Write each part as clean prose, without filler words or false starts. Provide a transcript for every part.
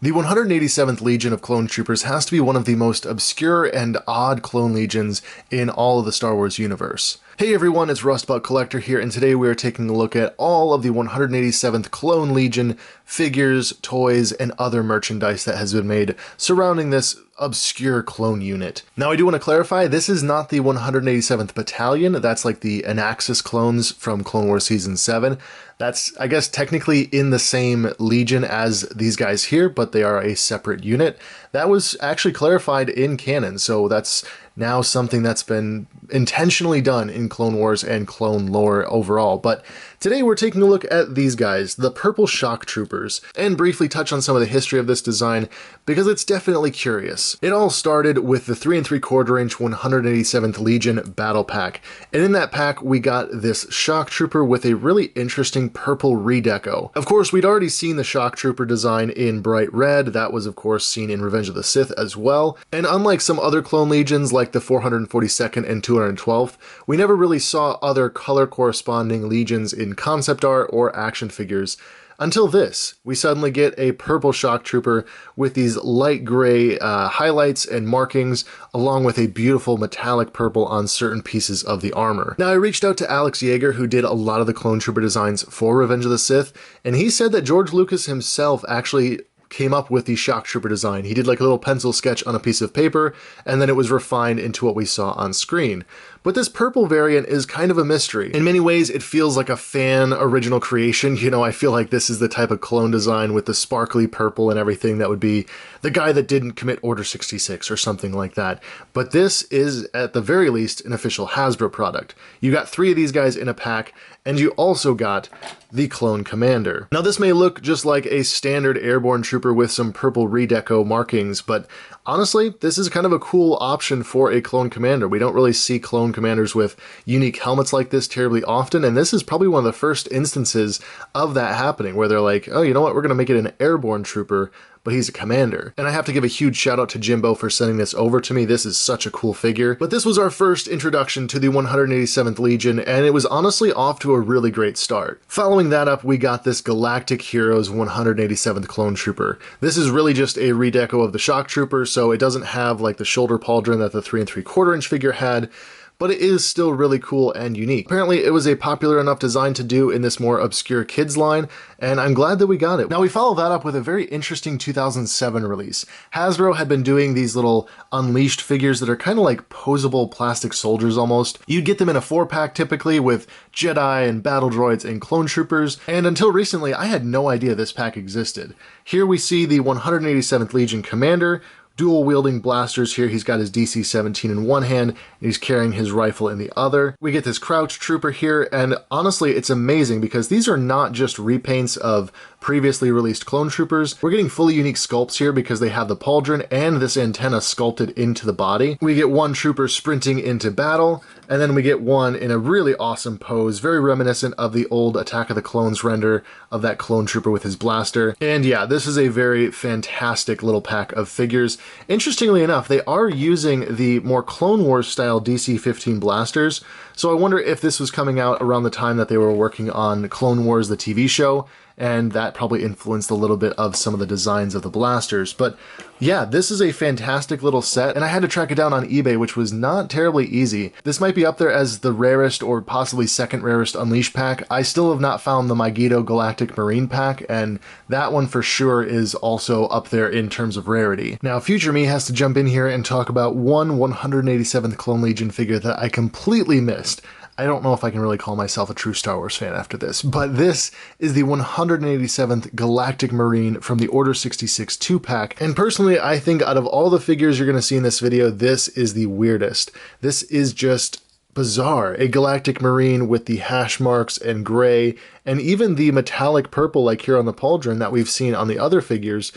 The 187th Legion of Clone Troopers has to be one of the most obscure and odd clone legions in all of the Star Wars universe. Hey everyone, it's Rustbelt Collector here, and today we are taking a look at all of the 187th Clone Legion figures, toys, and other merchandise that has been made surrounding this obscure clone unit. Now I do want to clarify, this is not the 187th Battalion, that's like the Anaxis clones from Clone Wars Season 7. That's, I guess, technically in the same legion as these guys here, but they are a separate unit. That was actually clarified in canon, so that's now something that's been intentionally done in Clone Wars and clone lore overall. But today we're taking a look at these guys, the Purple Shock Troopers, and briefly touch on some of the history of this design because it's definitely curious. It all started with the 3 3/4 inch 187th Legion battle pack, and in that pack we got this Shock Trooper with a really interesting purple redeco. Of course, we'd already seen the Shock Trooper design in bright red. That was of course seen in Revenge of the Sith as well, and unlike some other clone legions like the 442nd and 212th, we never really saw other color corresponding legions in concept art or action figures. Until this, we suddenly get a purple shock trooper with these light gray highlights and markings, along with a beautiful metallic purple on certain pieces of the armor. Now, I reached out to Alex Yeager, who did a lot of the clone trooper designs for Revenge of the Sith, and he said that George Lucas himself actually came up with the shock trooper design. He did like a little pencil sketch on a piece of paper, and then it was refined into what we saw on screen. But this purple variant is kind of a mystery. In many ways, it feels like a fan original creation. You know, I feel like this is the type of clone design with the sparkly purple and everything that would be the guy that didn't commit Order 66 or something like that. But this is, at the very least, an official Hasbro product. You got 3 of these guys in a pack, and you also got the Clone Commander. Now, this may look just like a standard airborne trooper with some purple redeco markings, but honestly, this is kind of a cool option for a Clone Commander. We don't really see Clone Commanders with unique helmets like this terribly often, and this is probably one of the first instances of that happening, where they're like, oh, you know what, we're going to make it an airborne trooper, but he's a commander. And I have to give a huge shout out to Jimbo for sending this over to me. This is such a cool figure. But this was our first introduction to the 187th Legion, and it was honestly off to a really great start. Following that up, we got this Galactic Heroes 187th Clone Trooper. This is really just a redeco of the Shock Trooper, so it doesn't have like the shoulder pauldron that the 3 3/4 inch figure had, but it is still really cool and unique. Apparently it was a popular enough design to do in this more obscure kids line, and I'm glad that we got it. Now we follow that up with a very interesting 2007 release. Hasbro had been doing these little Unleashed figures that are kind of like posable plastic soldiers almost. You'd get them in a 4-pack typically with Jedi and battle droids and clone troopers, and until recently I had no idea this pack existed. Here we see the 187th Legion Commander, dual wielding blasters here. He's got his DC-17 in one hand, and he's carrying his rifle in the other. We get this Crouch Trooper here, and honestly, it's amazing because these are not just repaints of previously released clone troopers. We're getting fully unique sculpts here because they have the pauldron and this antenna sculpted into the body. We get one trooper sprinting into battle, and then we get one in a really awesome pose, very reminiscent of the old Attack of the Clones render of that clone trooper with his blaster. And yeah, this is a very fantastic little pack of figures. Interestingly enough, they are using the more Clone Wars style DC-15 blasters, so I wonder if this was coming out around the time that they were working on Clone Wars, the TV show, and that probably influenced a little bit of some of the designs of the blasters. But yeah, this is a fantastic little set, and I had to track it down on eBay, which was not terribly easy. This might be up there as the rarest or possibly second rarest Unleashed pack. I still have not found the Megiddo Galactic Marine pack, and that one for sure is also up there in terms of rarity. Now, future me has to jump in here and talk about one 187th Clone Legion figure that I completely missed. I don't know if I can really call myself a true Star Wars fan after this, but this is the 187th Galactic Marine from the Order 66 2-pack, and personally I think out of all the figures you're going to see in this video, this is the weirdest. This is just bizarre. A Galactic Marine with the hash marks and gray, and even the metallic purple like here on the pauldron that we've seen on the other figures,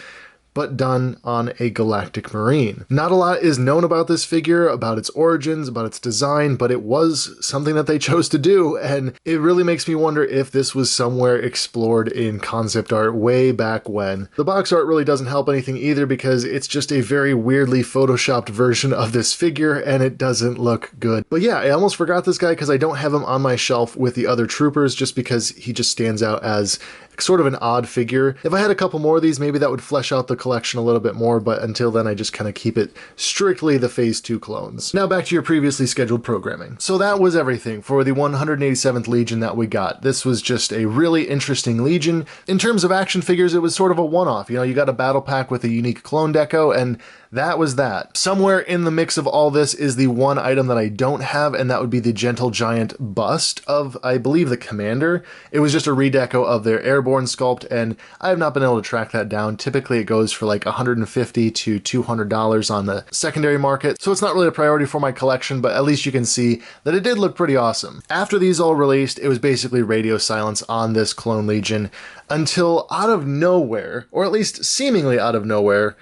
but done on a Galactic Marine. Not a lot is known about this figure, about its origins, about its design, but it was something that they chose to do, and it really makes me wonder if this was somewhere explored in concept art way back when. The box art really doesn't help anything either because it's just a very weirdly photoshopped version of this figure, and it doesn't look good. But yeah, I almost forgot this guy because I don't have him on my shelf with the other troopers just because he just stands out as sort of an odd figure. If I had a couple more of these, maybe that would flesh out the collection a little bit more, but until then I just kind of keep it strictly the Phase 2 clones. Now back to your previously scheduled programming. So that was everything for the 187th Legion that we got. This was just a really interesting Legion. In terms of action figures, it was sort of a one-off. You know, you got a battle pack with a unique clone deco, and that was that. Somewhere in the mix of all this is the one item that I don't have, and that would be the Gentle Giant bust of, I believe, the Commander. It was just a redeco of their Airborne sculpt, and I have not been able to track that down. Typically it goes for like $150 to $200 on the secondary market, so it's not really a priority for my collection, but at least you can see that it did look pretty awesome. After these all released, it was basically radio silence on this Clone Legion until out of nowhere, or at least seemingly out of nowhere,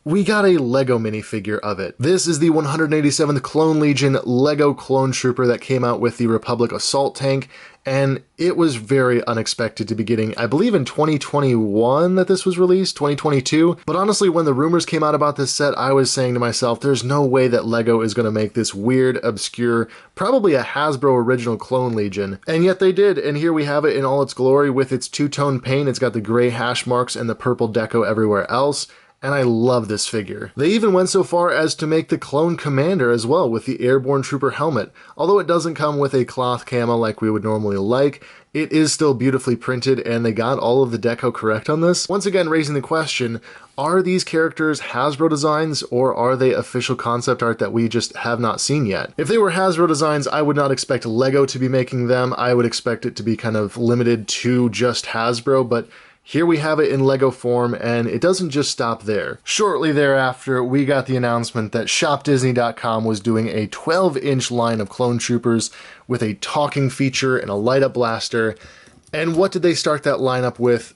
we got a Lego minifigure of it. This is the 187th Clone Legion Lego Clone Trooper that came out with the Republic Assault Tank, and it was very unexpected to be getting, I believe in 2021 that this was released, 2022. But honestly, when the rumors came out about this set, I was saying to myself, there's no way that Lego is going to make this weird, obscure, probably a Hasbro original Clone Legion. And yet they did, and here we have it in all its glory with its two-tone paint. It's got the gray hash marks and the purple deco everywhere else. And I love this figure. They even went so far as to make the Clone Commander as well with the Airborne Trooper helmet. Although it doesn't come with a cloth camo like we would normally like, it is still beautifully printed, and they got all of the deco correct on this. Once again, raising the question, are these characters Hasbro designs, or are they official concept art that we just have not seen yet? If they were Hasbro designs, I would not expect Lego to be making them. I would expect it to be kind of limited to just Hasbro, but here we have it in Lego form, and it doesn't just stop there. Shortly thereafter, we got the announcement that ShopDisney.com was doing a 12-inch line of Clone Troopers with a talking feature and a light-up blaster. And what did they start that lineup with?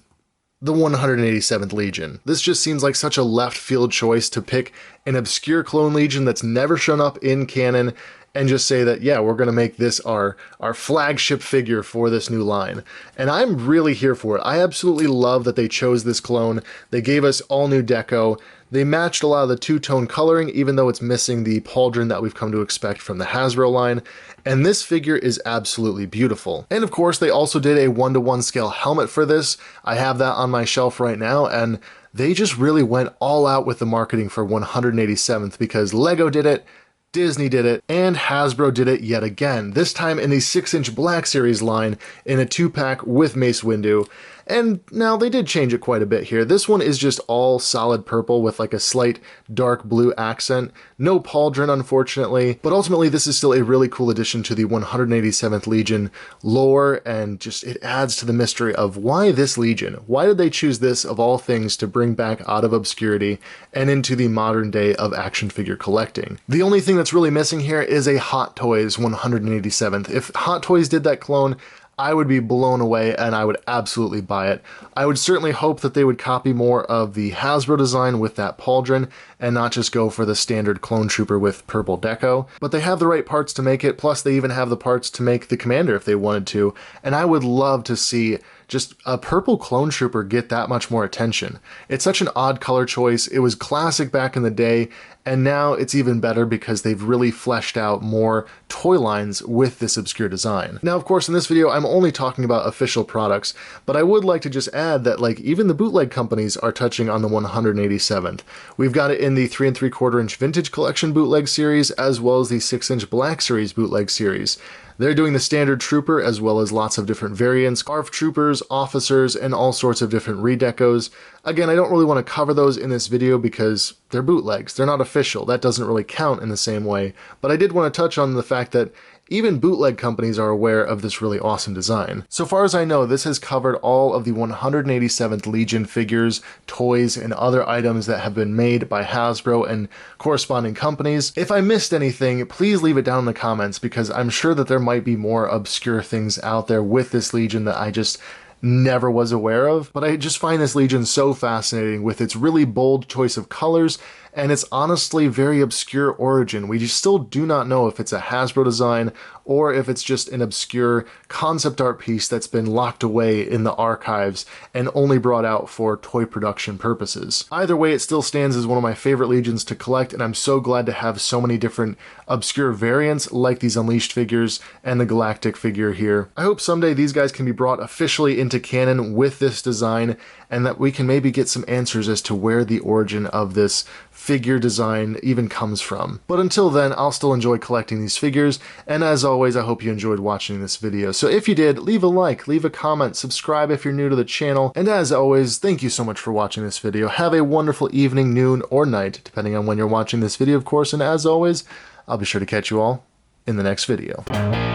The 187th Legion. This just seems like such a left field choice to pick an obscure Clone Legion that's never shown up in canon and just say that, yeah, we're going to make this our flagship figure for this new line. And I'm really here for it. I absolutely love that they chose this clone. They gave us all new deco. They matched a lot of the two-tone coloring, even though it's missing the pauldron that we've come to expect from the Hasbro line. And this figure is absolutely beautiful. And of course, they also did a 1-to-1 scale helmet for this. I have that on my shelf right now, and they just really went all out with the marketing for 187th because Lego did it, Disney did it, and Hasbro did it yet again, this time in the 6-inch Black Series line in a 2-pack with Mace Windu. And now they did change it quite a bit here. This one is just all solid purple with like a slight dark blue accent. No pauldron, unfortunately, but ultimately this is still a really cool addition to the 187th Legion lore, and just it adds to the mystery of why this Legion? Why did they choose this of all things to bring back out of obscurity and into the modern day of action figure collecting? The only thing that's really missing here is a Hot Toys 187th. If Hot Toys did that clone, I would be blown away and I would absolutely buy it. I would certainly hope that they would copy more of the Hasbro design with that pauldron and not just go for the standard Clone Trooper with purple deco. But they have the right parts to make it, plus they even have the parts to make the Commander if they wanted to, and I would love to see just a purple Clone Trooper get that much more attention. It's such an odd color choice. It was classic back in the day, and now it's even better because they've really fleshed out more toy lines with this obscure design. Now, of course, in this video, I'm only talking about official products, but I would like to just add that like even the bootleg companies are touching on the 187th. We've got it in the 3 3/4 inch Vintage Collection bootleg series, as well as the 6-inch Black Series bootleg series. They're doing the standard trooper as well as lots of different variants, ARF troopers, officers, and all sorts of different redecos. Again, I don't really want to cover those in this video because they're bootlegs. They're not official. That doesn't really count in the same way. But I did want to touch on the fact that even bootleg companies are aware of this really awesome design. So far as I know, this has covered all of the 187th Legion figures, toys, and other items that have been made by Hasbro and corresponding companies. If I missed anything, please leave it down in the comments because I'm sure that there might be more obscure things out there with this Legion that I just never was aware of, but I just find this Legion so fascinating with its really bold choice of colors and it's honestly very obscure origin. We still do not know if it's a Hasbro design or if it's just an obscure concept art piece that's been locked away in the archives and only brought out for toy production purposes. Either way, it still stands as one of my favorite Legions to collect, and I'm so glad to have so many different obscure variants like these Unleashed figures and the Galactic figure here. I hope someday these guys can be brought officially into canon with this design, and that we can maybe get some answers as to where the origin of this figure design even comes from. But until then, I'll still enjoy collecting these figures, and as always, I hope you enjoyed watching this video. So if you did, leave a like, leave a comment, subscribe if you're new to the channel, and as always, thank you so much for watching this video. Have a wonderful evening, noon, or night, depending on when you're watching this video, of course, and as always, I'll be sure to catch you all in the next video.